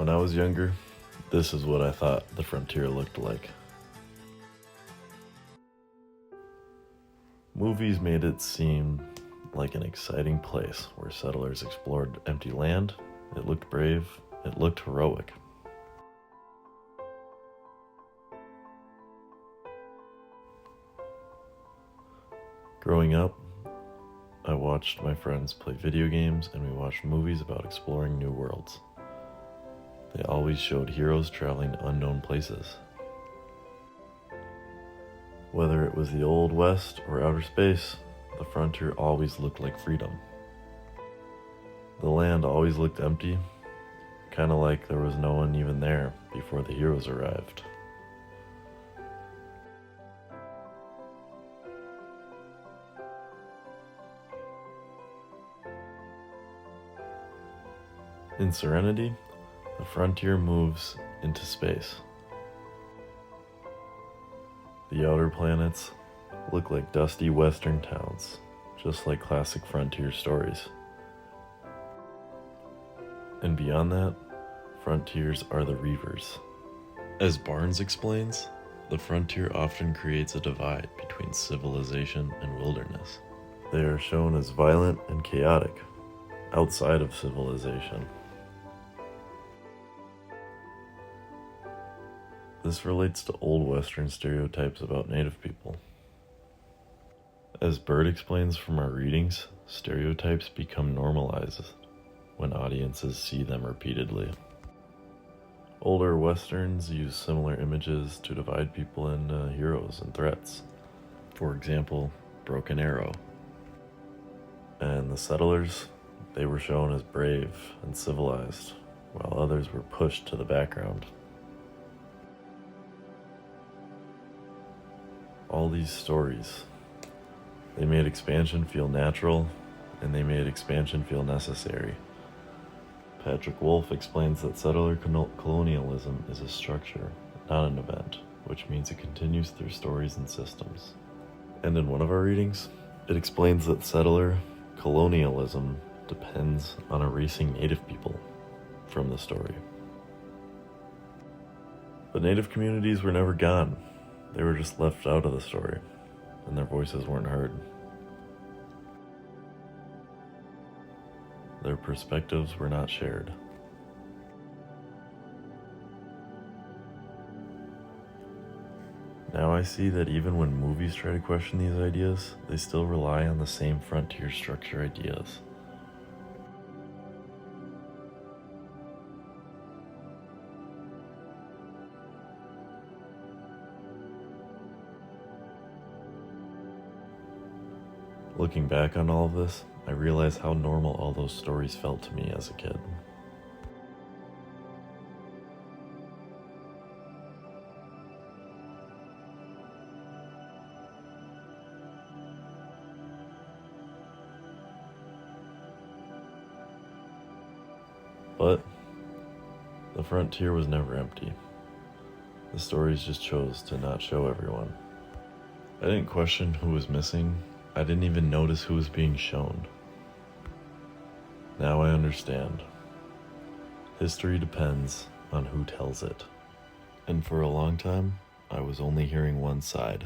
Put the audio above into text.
When I was younger, this is what I thought the frontier looked like. Movies made it seem like an exciting place where settlers explored empty land. It looked brave, it looked heroic. Growing up, I watched my friends play video games and we watched movies about exploring new worlds. They always showed heroes traveling to unknown places. Whether it was the Old West or outer space, the frontier always looked like freedom. The land always looked empty, kind of like there was no one even there before the heroes arrived. In Serenity, the frontier moves into space. The outer planets look like dusty western towns, just like classic frontier stories. And beyond that, frontiers are the reavers. As Barnes explains, the frontier often creates a divide between civilization and wilderness. They are shown as violent and chaotic, outside of civilization. This relates to old Western stereotypes about Native people. As Bird explains from our readings, stereotypes become normalized when audiences see them repeatedly. Older Westerns use similar images to divide people into heroes and threats. For example, Broken Arrow. And the settlers, they were shown as brave and civilized, while others were pushed to the background. All these stories, they made expansion feel natural, and they made expansion feel necessary. Patrick Wolfe explains that settler colonialism is a structure, not an event, which means it continues through stories and systems. And in one of our readings, it explains that settler colonialism depends on erasing Native people from the story. But Native communities were never gone. They were just left out of the story, and their voices weren't heard. Their perspectives were not shared. Now I see that even when movies try to question these ideas, they still rely on the same frontier structure ideas. Looking back on all of this, I realize how normal all those stories felt to me as a kid. But the frontier was never empty. The stories just chose to not show everyone. I didn't question who was missing. I didn't even notice who was being shown. Now I understand. History depends on who tells it. And for a long time, I was only hearing one side.